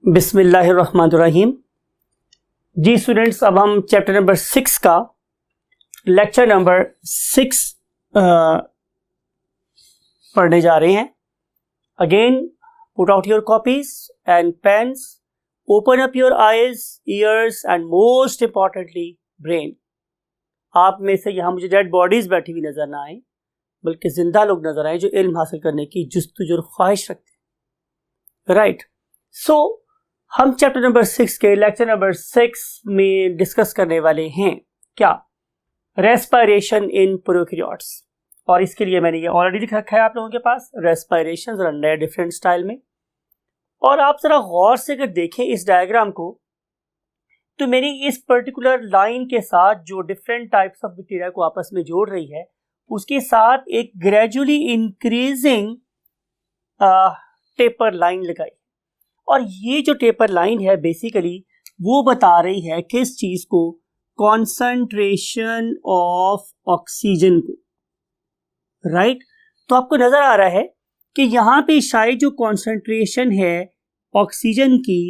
बिस्मिल्लाहिर्रहमानिर्रहीम। जी स्टूडेंट्स, अब हम चैप्टर नंबर 6 का लेक्चर नंबर 6 पढ़ने जा रहे हैं। Again put out your copies and pains, open up your eyes, years and most importantly brain. आप में से यहाँ मुझे डेड बॉडीज बैठी हुई नजर ना आए, बल्कि जिंदा लोग नजर आए जो इल्म हासिल करने की जुस्तजू और ख्वाहिश रखते हैं। राइट, सो हम चैप्टर नंबर 6 के लेक्चर नंबर 6 में डिस्कस करने वाले हैं क्या, रेस्पिरेशन इन प्रोकैरियोट्स। और इसके लिए मैंने ये ऑलरेडी लिख रखा है आप लोगों के पास, रेस्पिरेशन जरा नए डिफरेंट स्टाइल में। और आप जरा गौर से अगर देखें इस डायग्राम को, तो मेरी इस पर्टिकुलर लाइन के साथ जो डिफरेंट टाइप्स ऑफ बैक्टीरिया को आपस में जोड़ रही है, उसके साथ एक ग्रेजुअली इंक्रीजिंग टेपर लाइन लगाई। और ये जो टेपर लाइन है बेसिकली वो बता रही है किस चीज को, कॉन्सेंट्रेशन ऑफ ऑक्सीजन को। राइट, तो आपको नजर आ रहा है कि यहां पे शायद जो कॉन्सेंट्रेशन है ऑक्सीजन की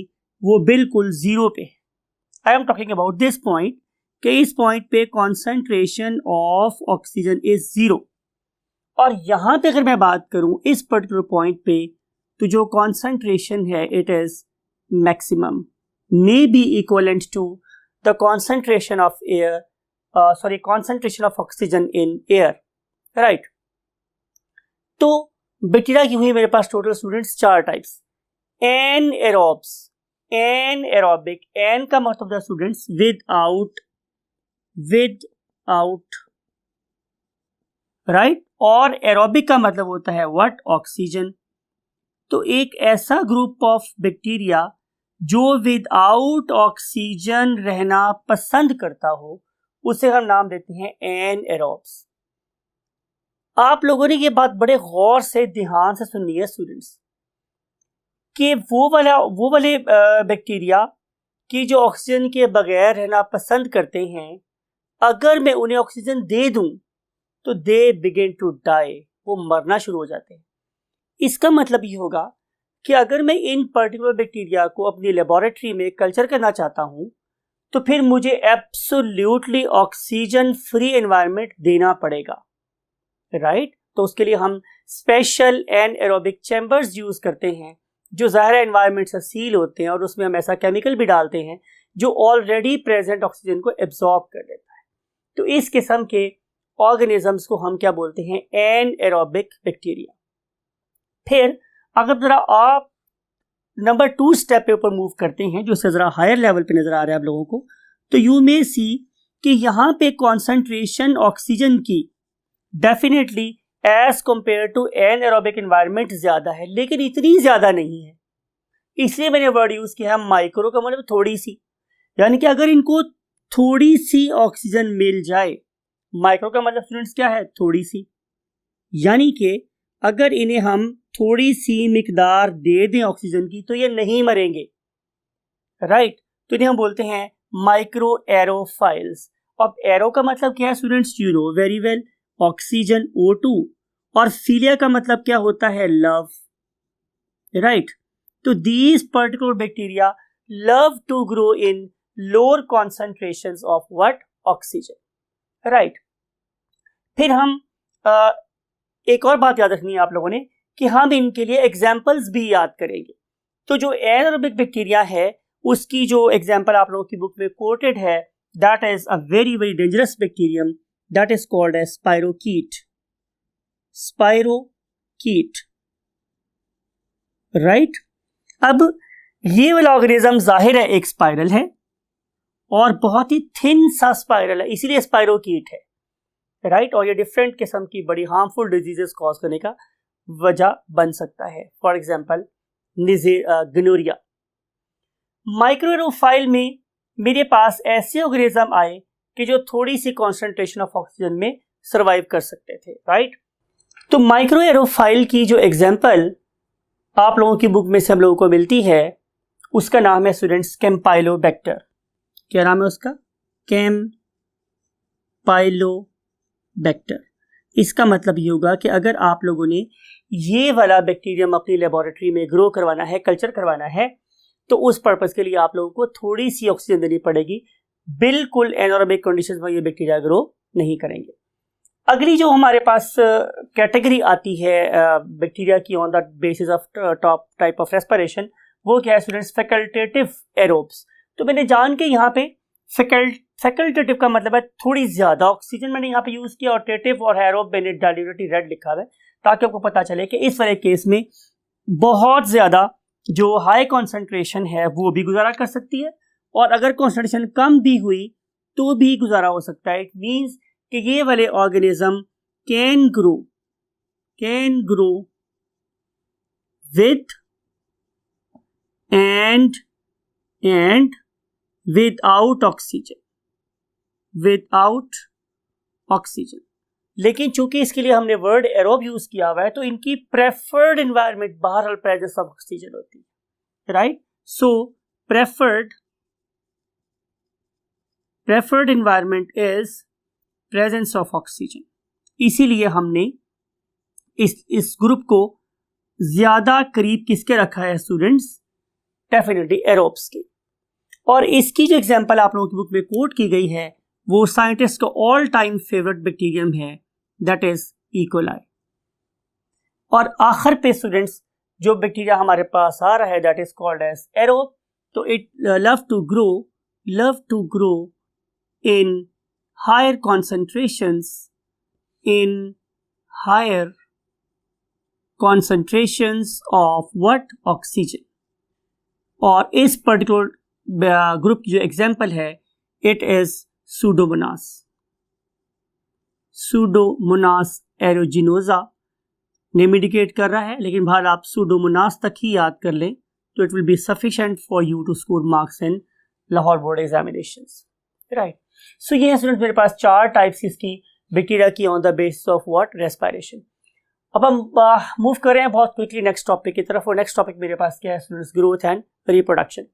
वो बिल्कुल जीरो पे है। I am talking about this point कि इस पॉइंट पे concentration of oxygen is zero. और यहां पे अगर मैं बात करूं इस पर्टिकुलर पॉइंट पे, तो जो कॉन्सेंट्रेशन है it is maximum, may be equivalent to the concentration of air, concentration of oxygen in air. Right, तो बैक्टीरिया की हुई मेरे पास total students 4 types. Anaerobes, anaerobic, an का मतलब है स्टूडेंट्स विद आउट, राइट, और एरोबिक का मतलब होता है व्हाट, ऑक्सीजन। तो एक ऐसा ग्रुप ऑफ बैक्टीरिया जो विदाउट ऑक्सीजन रहना पसंद करता हो, उसे हम नाम देते हैं एनएरोब्स। आप लोगों ने ये बात बड़े गौर से ध्यान से सुननी है स्टूडेंट्स, कि वो वाले बैक्टीरिया की जो ऑक्सीजन के बगैर रहना पसंद करते हैं, अगर मैं उन्हें ऑक्सीजन दे दूं तो दे बिगिन टू डाई, वो मरना शुरू हो जाते हैं। इसका मतलब ये होगा कि अगर मैं इन पर्टिकुलर बैक्टीरिया को अपनी लेबोरेटरी में कल्चर करना चाहता हूं, तो फिर मुझे एब्सोल्युटली ऑक्सीजन फ्री एनवायरनमेंट देना पड़ेगा। राइट, तो उसके लिए हम स्पेशल एनएरोबिक चैम्बर्स यूज करते हैं जो ज़ाहिर एनवायरनमेंट से सील होते हैं, और उसमें हम ऐसा केमिकल भी डालते हैं जो ऑलरेडी प्रेजेंट ऑक्सीजन को एब्जॉर्ब कर लेता है। तो इस किस्म के ऑर्गेनिजम्स को हम क्या बोलते हैं, एनएरोबिक बैक्टीरिया। फिर अगर जरा आप नंबर 2 स्टेप पे ऊपर मूव करते हैं, जो से जरा हायर लेवल पे नजर आ रहा है आप लोगों को, तो यू मे सी कि यहां पे कॉन्सेंट्रेशन ऑक्सीजन की definitely as compare to anaerobic environment ज्यादा है, लेकिन इतनी ज्यादा नहीं है। इसलिए मैंने वर्ड यूज किया है माइक्रो का मतलब थोड़ी सी, यानी कि अगर इनको थोड़ी सी ऑक्सीजन मिल जाए, माइक्रो का मतलब स्टूडेंट्स क्या है, थोड़ी सी, यानी कि अगर इन्हें हम थोड़ी सी मिकदार दे दें ऑक्सीजन की तो ये नहीं मरेंगे। राइट, तो इन्हें हम बोलते हैं माइक्रो एरोफाइल्स। अब एरो का मतलब क्या है students, you know very well, oxygen O2, और फिलिया का मतलब क्या होता है, लव। राइट, तो these particular bacteria love to grow in lower concentrations of what, oxygen. Right, फिर हम एक और बात याद रखनी है आप लोगों ने कि हम इनके लिए एग्जाम्पल्स भी याद करेंगे। तो जो एनारोबिक बैक्टीरिया है उसकी जो एग्जाम्पल आप लोगों की बुक में कोटेड है, that is a very very dangerous bacterium, that is called as spirochete. Spirochete, right. अब ये वाला ऑर्गेनिज्म जाहिर है एक स्पाइरल है और बहुत ही थिन सा स्पाइरल है, इसीलिए स्पाइरोकीट है। राइट, और ये डिफरेंट किस्म की बड़ी हार्मफुल डिजीजेस कॉज करने का वजह बन सकता है, फॉर एग्जांपल गनोरिया। माइक्रोएरोफाइल में मेरे पास ऐसे ऑर्गेनिज्म आए कि जो थोड़ी सी कॉन्सेंट्रेशन ऑफ ऑक्सीजन में सर्वाइव कर सकते थे। राइट, तो माइक्रोएरोफाइल की जो एग्जांपल आप लोगों की बुक में से हम लोगों को मिलती है, उसका नाम है स्टूडेंट्स कैम्पाइलोबैक्टर। क्या नाम है उसका, कैम्पाइलोबैक्टर। इसका मतलब ये होगा कि अगर आप लोगों ने ये वाला बैक्टीरियम अपनी लेबोरेटरी में ग्रो करवाना है, कल्चर करवाना है, तो उस पर्पस के लिए आप लोगों को थोड़ी सी ऑक्सीजन देनी पड़ेगी। बिल्कुल एनारोबिक कंडीशंस में ये बैक्टीरिया ग्रो नहीं करेंगे। अगली जो हमारे पास कैटेगरी आती है बैक्टीरिया की on the basis of top type of respiration, वो क्या है स्टूडेंट्स? Facultative aerobes. तो मैंने जान के यहाँ पे फैकल्टेटिव का मतलब है थोड़ी ज्यादा ऑक्सीजन मैंने यहाँ पे यूज किया, और टेटिव और एरोब मैंने डायल्यूटेड रेड लिखा हुआ है ताकि आपको पता चले कि इस वाले केस में बहुत ज्यादा जो हाई कॉन्सेंट्रेशन है वो भी गुजारा कर सकती है, और अगर कॉन्सेंट्रेशन कम भी हुई तो भी गुजारा हो सकता है। इट मीन्स कि ये वाले organism can grow with and without oxygen. लेकिन चूंकि इसके लिए हमने वर्ड एरोब यूज किया हुआ है तो इनकी प्रेफर्ड एनवायरनमेंट बहरहाल प्रेजेंस ऑफ ऑक्सीजन होती है, right? So preferred environment is presence of oxygen. इसीलिए हमने इस ग्रुप को ज्यादा करीब किसके रखा है स्टूडेंट्स? डेफिनेटली एरोब्स के। और इसकी जो एग्जांपल आप लोगों की बुक में कोट की गई है वो साइंटिस्ट का ऑल टाइम फेवरेट बैक्टीरियम है, दैट इज ई कोलाई। और आखिर पे स्टूडेंट्स जो बैक्टीरिया हमारे पास आ रहा है that is called as aerobe. तो it love to grow in higher concentrations of what? Oxygen। और इस पर्टिकुलर ग्रुप की जो एग्जाम्पल है it is pseudomonas aeruginosa name indicate कर रहा है, लेकिन भाई आप सूडोमोनास तक ही याद कर लें तो it will be sufficient for you to score marks in Lahore board examinations, right? So ये स्टूडेंट्स मेरे पास 4 टाइप्स इसकी बैक्टीरिया की on the basis of what? Respiration. अब हम मूव कर रहे हैं बहुत क्विकली नेक्स्ट टॉपिक की तरफ, और नेक्स्ट टॉपिक मेरे पास क्या है स्टूडेंट्स? Growth and reproduction.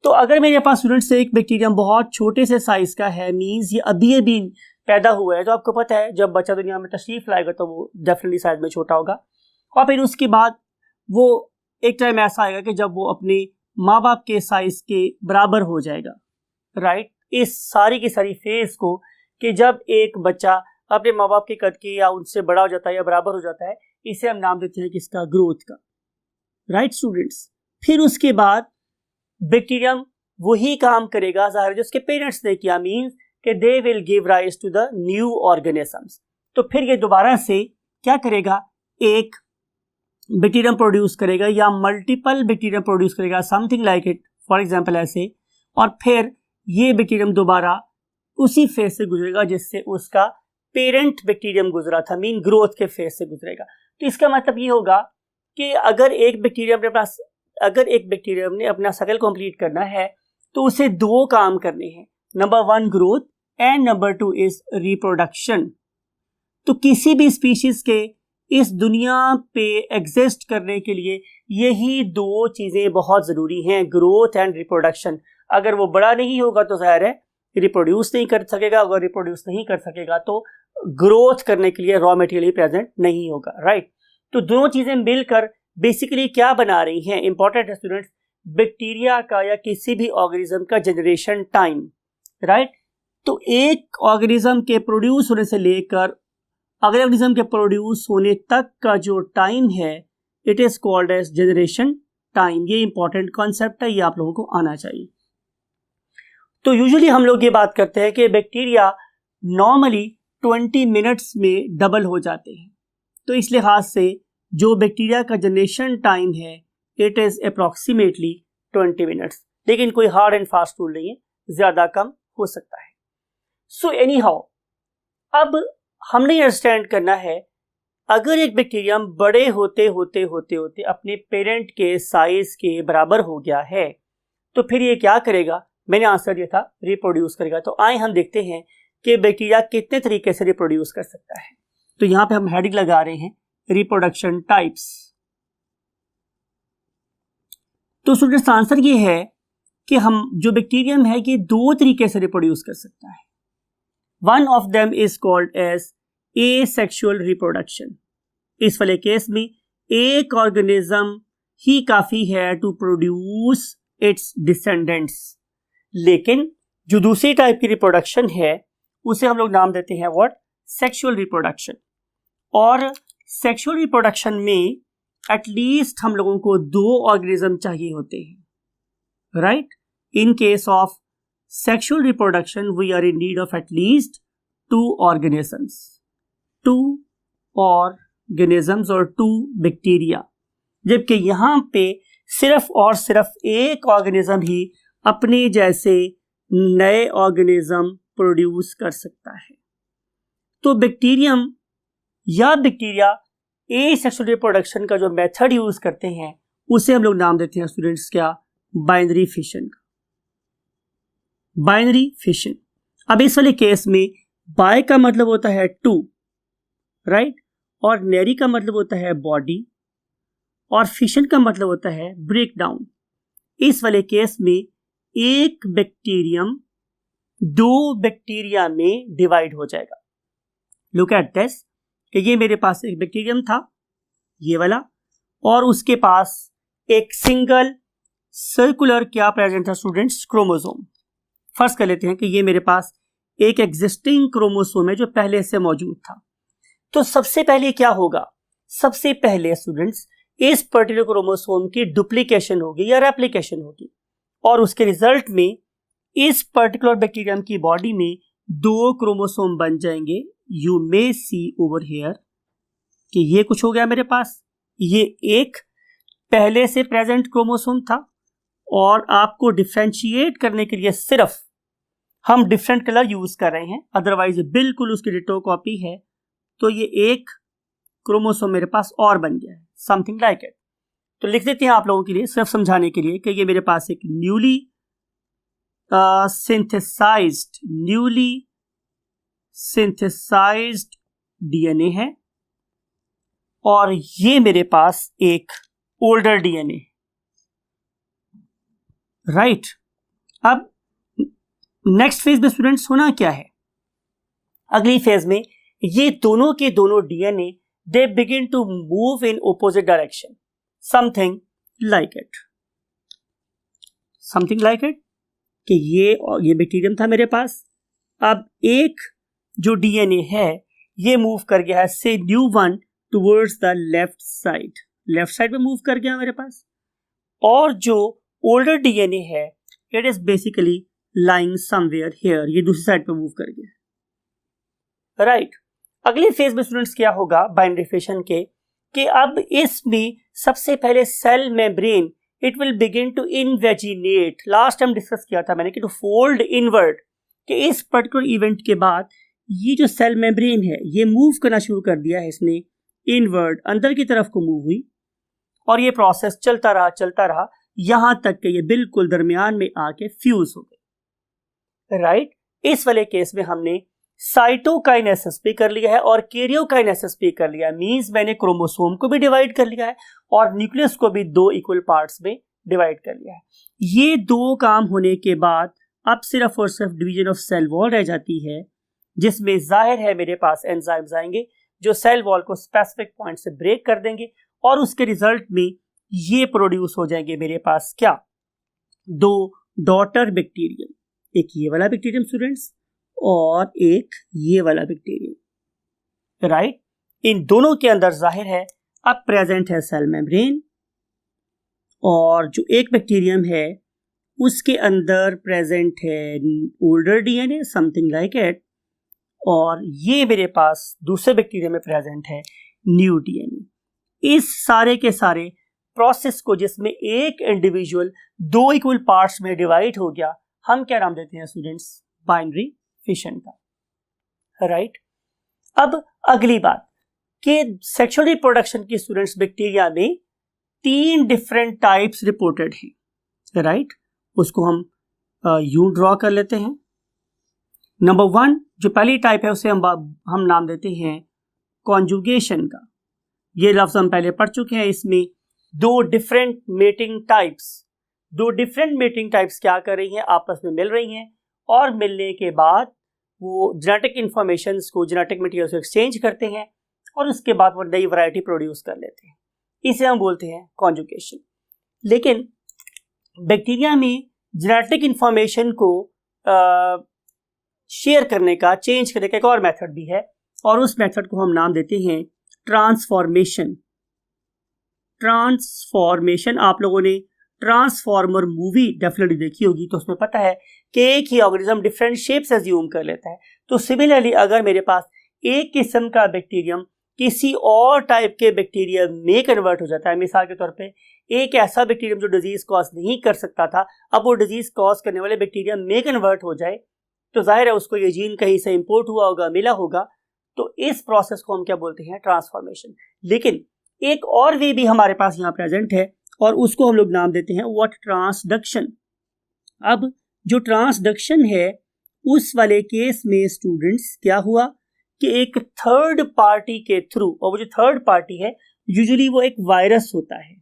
तो अगर मेरे पास स्टूडेंट्स एक बैक्टीरियम बहुत छोटे से साइज का है, मींस ये अभी पैदा हुआ है, तो आपको पता है जब बच्चा दुनिया में तशरीफ लाएगा तो वो डेफिनेटली साइज में छोटा होगा, और फिर उसके बाद वो एक टाइम ऐसा आएगा कि जब वो अपने माँ बाप के साइज के बराबर हो जाएगा, राइट? इस सारी की सारी फेज को कि जब एक बच्चा अपने माँ बाप के कद के या उनसे बड़ा हो जाता है या बराबर हो जाता है, इसे हम नाम देते हैं किसका? ग्रोथ का, राइट स्टूडेंट्स? फिर उसके बाद बैक्टीरियम वही काम करेगा ज़ाहिर जो उसके पेरेंट्स ने किया, मींस कि they will give rise to the new organisms. तो फिर ये दोबारा से क्या करेगा? एक बैक्टीरियम प्रोड्यूस करेगा या मल्टीपल बैक्टीरियम प्रोड्यूस करेगा, something like it, for example ऐसे, और फिर ये बैक्टीरियम दोबारा उसी फेज से गुजरेगा जिससे उसका पेरेंट बैक्टीरियम गुजरा था, मीन ग्रोथ के फेज से गुजरेगा। तो इसका मतलब ये होगा कि अगर एक बैक्टीरियम ने अपना साइकिल कंप्लीट करना है तो उसे 2 काम करने हैं, number 1 growth and number 2 is reproduction. तो किसी भी स्पीशीज के इस दुनिया पे एग्जिस्ट करने के लिए यही 2 चीजें बहुत जरूरी हैं, ग्रोथ एंड रिप्रोडक्शन। अगर वो बड़ा नहीं होगा तो जाहिर है रिप्रोड्यूस नहीं कर सकेगा, अगर रिप्रोड्यूस नहीं कर सकेगा तो ग्रोथ करने के लिए रॉ मटेरियल प्रेजेंट नहीं होगा, राइट? तो दोनों चीजें मिलकर बेसिकली क्या बना रही हैं? इंपॉर्टेंट है स्टूडेंट्स, बैक्टीरिया का या किसी भी ऑर्गेनिज्म का जनरेशन टाइम, राइट? तो एक ऑर्गेनिज्म के प्रोड्यूस होने से लेकर अगले ऑर्गेनिज्म के प्रोड्यूस होने तक का जो टाइम है it is called age generation time. ये इंपॉर्टेंट कॉन्सेप्ट है, ये आप लोगों को आना चाहिए। तो यूजुअली हम लोग ये बात करते हैं कि बैक्टीरिया नॉर्मली 20 मिनट्स में डबल हो जाते हैं, तो इस लिहाज से जो बैक्टीरिया का जनरेशन टाइम है इट इज अप्रॉक्सीमेटली 20 मिनट्स, लेकिन कोई हार्ड एंड फास्ट रूल नहीं है, ज्यादा कम हो सकता है। सो एनी हाउ, अब हमने अंडरस्टैंड करना है अगर एक बैक्टीरियम बड़े होते होते होते होते अपने पेरेंट के साइज के बराबर हो गया है तो फिर ये क्या करेगा? मैंने आंसर दिया था रिप्रोड्यूस करेगा। तो आए हम देखते हैं कि बैक्टीरिया कितने तरीके से रिप्रोड्यूस कर सकता है। तो यहां पे हम हेडिंग लगा रहे हैं रिप्रोडक्शन टाइप्स। तो स्टूडेंट्स आंसर ये है कि हम जो बैक्टीरियम है ये 2 तरीके से रिप्रोड्यूस कर सकता है। One of them is called as asexual reproduction. इस वाले केस में एक ऑर्गेनिज्म ही काफी है टू प्रोड्यूस इट्स डिसेंडेंट्स। लेकिन जो दूसरी टाइप की रिप्रोडक्शन है उसे हम लोग नाम देते हैं व्हाट, सेक्सुअल रिप्रोडक्शन। और सेक्सुअल रिप्रोडक्शन में एटलीस्ट हम लोगों को 2 ऑर्गेनिज्म चाहिए होते हैं, right. In case of sexual reproduction we are in need of at least 2 organisms, 2 organisms और 2 बैक्टीरिया। जबकि यहाँ पे सिर्फ और सिर्फ एक ऑर्गेनिज्म ही अपने जैसे नए ऑर्गेनिज्म प्रोड्यूस कर सकता है। तो बैक्टीरियम या बैक्टीरिया एसेक्सुअल रिप्रोडक्शन का जो मेथड यूज करते हैं उसे हम लोग नाम देते हैं स्टूडेंट्स क्या, बाइनरी फिशन का, बाइनरी फिशन। अब इस वाले केस में बाय का मतलब होता है 2, राइट, और नेरी का मतलब होता है बॉडी, और फिशन का मतलब होता है ब्रेक डाउन। इस वाले केस में एक बैक्टीरियम 2 बैक्टीरिया में डिवाइड हो जाएगा। लुक एट दिस कि ये मेरे पास एक बैक्टीरियम था, ये वाला, और उसके पास एक सिंगल सर्कुलर क्या प्रेजेंट था स्टूडेंट्स, क्रोमोसोम। फर्स्ट कर लेते हैं कि ये मेरे पास एक एग्जिस्टिंग क्रोमोसोम है जो पहले से मौजूद था। तो सबसे पहले क्या होगा, सबसे पहले स्टूडेंट्स इस पर्टिकुलर क्रोमोसोम की डुप्लीकेशन होगी या रेप्लिकेशन होगी, और उसके रिजल्ट में इस पर्टिकुलर बैक्टीरियम की बॉडी में 2 क्रोमोसोम बन जाएंगे। You may see over here कि ये कुछ हो गया मेरे पास, ये एक पहले से प्रेजेंट क्रोमोसोम था, और आपको डिफरेंशिएट करने के लिए सिर्फ हम डिफरेंट कलर यूज कर रहे हैं, अदरवाइज बिल्कुल उसकी डिटो कॉपी है। तो ये एक क्रोमोसोम मेरे पास और बन गया है, समथिंग लाइक इट। तो लिख देते हैं आप लोगों के लिए, सिर्फ समझाने के लिए, कि ये मेरे पास एक न्यूली सिंथेसाइज्ड डीएनए है, और ये मेरे पास एक ओल्डर डीएनए, राइट। अब नेक्स्ट फेज में स्टूडेंट्स होना क्या है, अगली फेज में ये दोनों के दोनों DNA they begin to move in opposite direction, something like it कि ये बैक्टीरियम था मेरे पास। अब एक जो डीएनए है ये मूव कर गया है से new one towards the left side में मूव कर गया मेरे पास, और जो ओल्डर डीएनए है it is basically lying somewhere here, ये दूसरी साइड पे मूव कर गया, राइट। अगले फेज में स्टूडेंट्स क्या होगा बाइनरी फिशन के, कि अब इसमें सबसे पहले cell membrane it will begin to invaginate. Last time discuss किया था मैंने कि टू फोल्ड इनवर्ड, कि इस पर्टिकुलर इवेंट के बाद ये जो सेल मेम्ब्रेन है ये मूव करना शुरू कर दिया है इसने इनवर्ड, अंदर की तरफ को मूव हुई, और ये प्रोसेस चलता रहा यहां तक कि ये बिल्कुल दरमियान में आके फ्यूज हो गए, राइट। इस वाले केस में हमने साइटोकाइनेसिस भी कर लिया है और कैरियोकाइनेसिस भी कर लिया है, मींस मैंने क्रोमोसोम को भी डिवाइड कर लिया है और न्यूक्लियस को भी 2 इक्वल पार्ट्स में डिवाइड कर लिया है। ये 2 काम होने के बाद अब सिर्फ और सिर्फ डिवीजन ऑफ सेल वॉल रह जाती है, जिसमें जाहिर है मेरे पास एंजाइम्स आएंगे जो सेल वॉल को स्पेसिफिक पॉइंट से ब्रेक कर देंगे, और उसके रिजल्ट में ये प्रोड्यूस हो जाएंगे मेरे पास क्या, 2 डॉटर बैक्टीरियम, एक ये वाला बैक्टीरियम स्टूडेंट्स और एक ये वाला बैक्टीरियम, राइट। इन दोनों के अंदर जाहिर है अब प्रेजेंट है सेल मेम्ब्रेन, और जो एक बैक्टीरियम है उसके अंदर प्रेजेंट है older DNA, something like it, और ये मेरे पास दूसरे बैक्टीरियम में प्रेजेंट है न्यू डीएनए। इस सारे के सारे प्रोसेस को, जिसमें एक इंडिविजुअल 2 इक्वल पार्ट्स में डिवाइड हो गया, हम क्या नाम देते हैं स्टूडेंट्स, बाइनरी फिशन का, राइट। अब अगली बात कि सेक्सुअल रिप्रोडक्शन की स्टूडेंट्स बैक्टीरिया में 3 डिफरेंट टाइप्स रिपोर्टेड हैं, राइट। उसको हम यूं ड्रॉ कर लेते हैं। नंबर 1 जो पहली टाइप है उसे हम नाम देते हैं कॉन्जुगेशन का। ये लफ्ज हम पहले पढ़ चुके हैं। इसमें 2 डिफरेंट मेटिंग टाइप्स क्या कर रही हैं, आपस में मिल रही हैं, और मिलने के बाद वो जेनेटिक इंफॉर्मेशंस को, जेनेटिक मटेरियल को एक्सचेंज करते हैं, और उसके बाद वो नई वैरायटी प्रोड्यूस कर लेते हैं। इसे हम बोलते हैं कॉन्जुगेशन। लेकिन बैक्टीरिया में जेनेटिक इंफॉर्मेशन को शेयर करने का, चेंज करने का एक और मेथड भी है, और उस मेथड को हम नाम देते हैं ट्रांसफॉर्मेशन। ट्रांसफॉर्मेशन, आप लोगों ने ट्रांसफॉर्मर मूवी डेफिनेटली देखी होगी, तो उसमें पता है कि एक ही ऑर्गेनिज्म डिफरेंट शेप्स एज्यूम कर लेता है। तो सिमिलरली अगर मेरे पास एक किस्म का बैक्टीरियम किसी और टाइप के बैक्टीरियम में कन्वर्ट हो जाता है, मिसाल के तौर पे एक ऐसा बैक्टीरियम जो डिजीज कॉज नहीं कर सकता था, अब वो डिजीज कॉज करने वाले बैक्टीरियम में कन्वर्ट हो जाए, तो जाहिर है उसको ये जीन कहीं से इंपोर्ट हुआ होगा, मिला होगा। तो इस प्रोसेस को हम क्या बोलते हैं? ट्रांसफॉर्मेशन। लेकिन एक और वे भी हमारे पास यहाँ प्रेजेंट है, और उसको हम लोग नाम देते हैं व्हाट? ट्रांसडक्शन। अब जो ट्रांसडक्शन है उस वाले केस में स्टूडेंट्स क्या हुआ कि एक थर्ड पार्टी के थ्रू, और वो जो थर्ड पार्टी है यूजुअली वो एक वायरस होता है,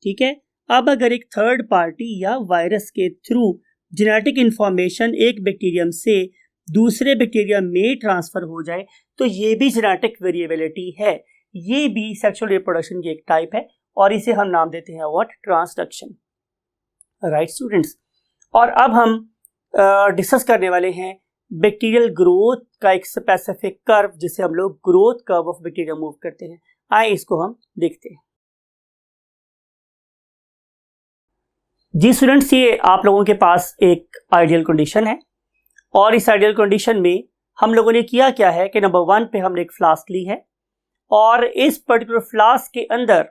ठीक है। अब अगर एक थर्ड पार्टी या वायरस के थ्रू जेनेटिक इंफॉर्मेशन एक बैक्टीरियम से दूसरे बैक्टीरियम में ट्रांसफर हो जाए, तो ये भी जेनेटिक वेरिएबिलिटी है, ये भी सेक्सुअल रिप्रोडक्शन की एक टाइप है, और इसे हम नाम देते हैं व्हाट? ट्रांसडक्शन। राइट स्टूडेंट्स, और अब हम डिस्कस करने वाले हैं बैक्टीरियल ग्रोथ का एक स्पेसिफिक कर्व, जिसे हम लोग growth curve of bacteria move करते हैं। आइए इसको हम देखते हैं। जी स्टूडेंट्स, ये आप लोगों के पास एक आइडियल कंडीशन है, और इस आइडियल कंडीशन में हम लोगों ने किया क्या है कि नंबर 1 पे हमने एक फ्लास्क ली है, और इस पर्टिकुलर फ्लास्क के अंदर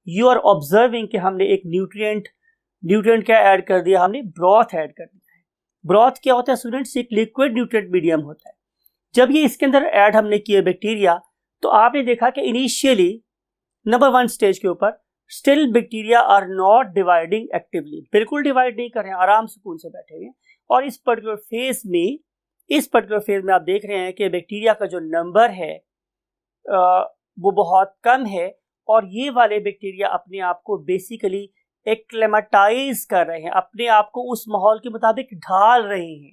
यू आर ऑब्जर्विंग कि हमने एक न्यूट्रिएंट क्या ऐड कर दिया? हमने ब्रॉथ ऐड कर दिया है। ब्रॉथ क्या होता है स्टूडेंट्स? एक लिक्विड न्यूट्रिएंट मीडियम होता है। जब ये इसके अंदर ऐड हमने किए बैक्टीरिया, तो आपने देखा कि इनिशियली नंबर 1 स्टेज के ऊपर still bacteria are not dividing actively, बिल्कुल डिवाइड नहीं कर रहे हैं, आराम सुकून से बैठे हुए हैं। और इस पर्टिकुलर फेज में आप देख रहे हैं कि बैक्टीरिया का जो नंबर है वो बहुत कम है, और ये वाले बैक्टीरिया अपने आप को बेसिकली एक्लेमेटाइज कर रहे हैं, अपने आप को उस माहौल के मुताबिक ढाल रहे हैं,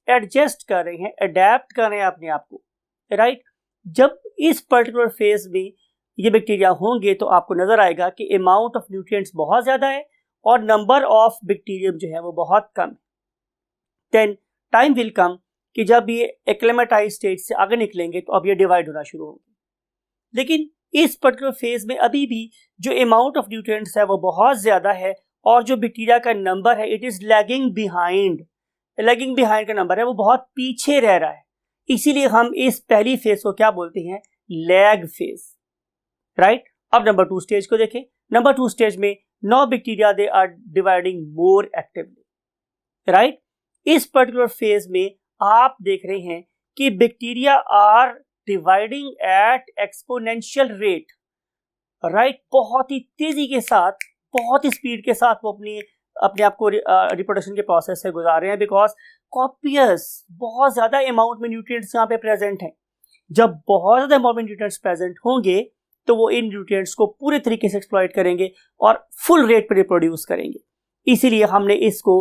एडजस्ट कर रहे हैं, अडेप्ट कर रहे हैं अपने आप को। राइट, जब इस पर्टिकुलर फेज में ये बैक्टीरिया होंगे तो आपको नजर आएगा कि अमाउंट ऑफ न्यूट्रिएंट्स बहुत ज्यादा है और नंबर ऑफ बैक्टीरियम जो है वो बहुत कम है। देन टाइम विल कम कि जब ये एक्लेमेटाइज स्टेज से आगे निकलेंगे तो अब ये डिवाइड होना शुरू होंगे। लेकिन इस पर्टिकुलर फेज में अभी भी जो अमाउंट ऑफ न्यूट्रिएंट्स है वो बहुत ज्यादा है, और जो बैक्टीरिया का नंबर है इट इज लैगिंग बिहाइंड का नंबर है वो बहुत पीछे रह रहा है। इसीलिए हम इस पहली फेज को क्या बोलते हैं? Lag phase. राइट, अब नंबर 2 स्टेज को देखें। नंबर 2 स्टेज में no bacteria they are dividing more actively. Right, इस पर्टिकुलर फेज में आप देख रहे हैं कि bacteria are dividing at exponential rate. Right, बहुत ही तेजी के साथ, बहुत ही स्पीड के साथ वो अपने आप को रिप्रोडक्शन के प्रोसेस से गुजार रहे हैं, बिकॉज कॉपियस बहुत ज्यादा अमाउंट में न्यूट्रिएंट्स यहाँ पे प्रेजेंट हैं। जब बहुत ज्यादा अमाउंट में न्यूट्रिएंट्स प्रेजेंट होंगे तो वो इन न्यूट्रिएंट्स को पूरे तरीके से एक्सप्लॉइट करेंगे और फुल रेट पर रिप्रोड्यूस करेंगे। इसीलिए हमने इसको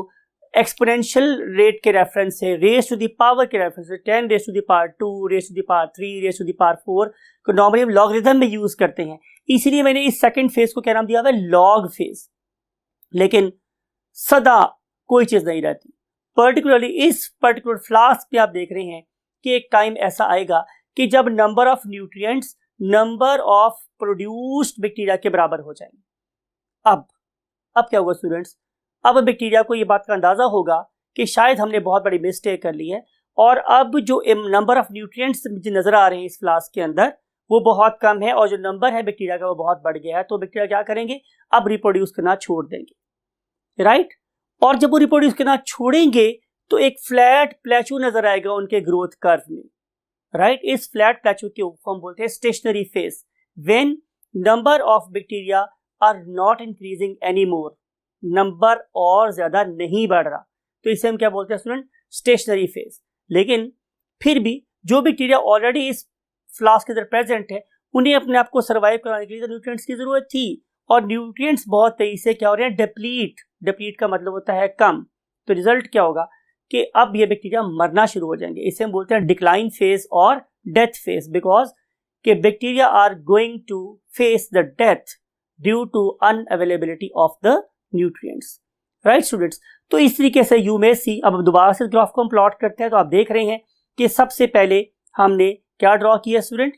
एक्सपोनेंशियल रेट के रेफरेंस से, रेज टू द पावर के रेफरेंस से, 10 raise to the power 2, raise to the power 3, raise to the power 4 को नॉर्मली हम लॉगरिथम में यूज करते हैं। इसीलिए मैंने इस सेकंड फेज को क्या नाम दिया हुआ है? Log phase. लेकिन सदा कोई चीज नहीं रहती। पर्टिकुलरली इस पर्टिकुलर फ्लास्क पे आप देख रहे हैं कि एक टाइम ऐसा आएगा कि जब number of nutrients number of produced bacteria के बराबर हो जाएंगे। अब क्या होगा स्टूडेंट्स? अब बैक्टीरिया को ये बात का अंदाजा होगा कि शायद हमने बहुत बड़ी मिस्टेक कर ली है, और अब जो नंबर ऑफ न्यूट्रिएंट्स मुझे नजर आ रहे हैं इस फ्लास्क के अंदर वो बहुत कम है, और जो नंबर है बैक्टीरिया का वो बहुत बढ़ गया है। तो बैक्टीरिया क्या करेंगे? अब रिप्रोड्यूस करना छोड़ देंगे। राइट, और जब वो रिप्रोड्यूस करना छोड़ेंगे तो एक फ्लैट प्लेटू नजर आएगा उनके ग्रोथ कर्व में। राइट, इस फ्लैट प्लेटू को हम बोलते हैं stationary phase, when number of bacteria are not increasing any more, number और ज्यादा नहीं बढ़ रहा, तो इसे हम क्या बोलते हैं स्टूडेंट? Stationary phase. लेकिन फिर भी जो बैक्टीरिया ऑलरेडी इस फ्लास्क के अंदर प्रेजेंट है उन्हें अपने आप को सर्वाइव कराने के लिए न्यूट्रिएंट्स की जरूरत थी, और न्यूट्रिएंट्स बहुत तेजी से क्या हो रहे हैं? डिप्लीट का मतलब होता है कम। तो रिजल्ट क्या होगा कि अब ये बैक्टीरिया मरना शुरू हो जाएंगे। इसे हम बोलते हैं डिक्लाइन फेज और डेथ फेज, बिकॉज के bacteria are going to face the death due to unavailability of the nutrients. Right students. तो इस तरीके से यू मे सी, अब दोबारा से ग्राफ को हम प्लॉट करते हैं तो आप देख रहे हैं कि सबसे पहले हमने क्या ड्रॉ किया स्टूडेंट,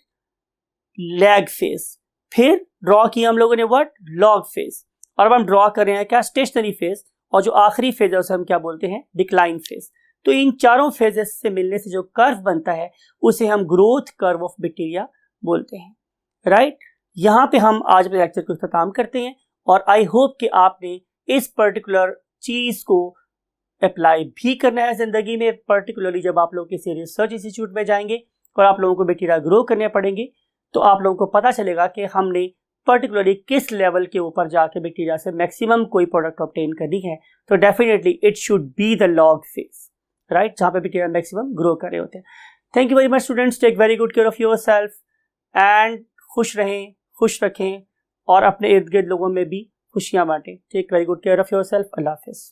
लैग फेज, फिर ड्रॉ किया हम लोगों ने व्हाट, लॉग फेज, और अब हम ड्रॉ कर रहे हैं क्या, स्टेशनरी फेज, और जो आखिरी फेज है उसे हम क्या बोलते हैं, डिक्लाइन फेज। तो इन चारों फेजेस से मिलने से जो कर्व बनता है उसे हम ग्रोथ कर्व ऑफ बैक्टीरिया बोलते हैं, राइट। यहाँ पे हम आज अपने लेक्चर को खत्म करते हैं और आई होप कि आपने इस पर्टिकुलर चीज को अप्लाई भी करना है जिंदगी में, पर्टिकुलरली जब आप लोग किसी रिसर्च इंस्टीट्यूट में जाएंगे और आप लोगों को बैक्टीरिया ग्रो करने पड़ेंगे तो आप लोगों को पता चलेगा कि हमने पर्टिकुलरली किस लेवल के ऊपर जाके बैक्टीरिया से मैक्सिमम कोई प्रोडक्ट ऑब्टेन करनी है। तो definitely it should be the log phase, right, जहाँ पे बैक्टीरिया मैक्सिमम ग्रो कर रहे होते हैं। Thank you very much students, take very good care of yourself and खुश रहें, खुश रखें और अपने इर्द गिर्द लोगों में भी खुशियां बांटें। Take very good care of yourself. अल्लाह हाफिज़।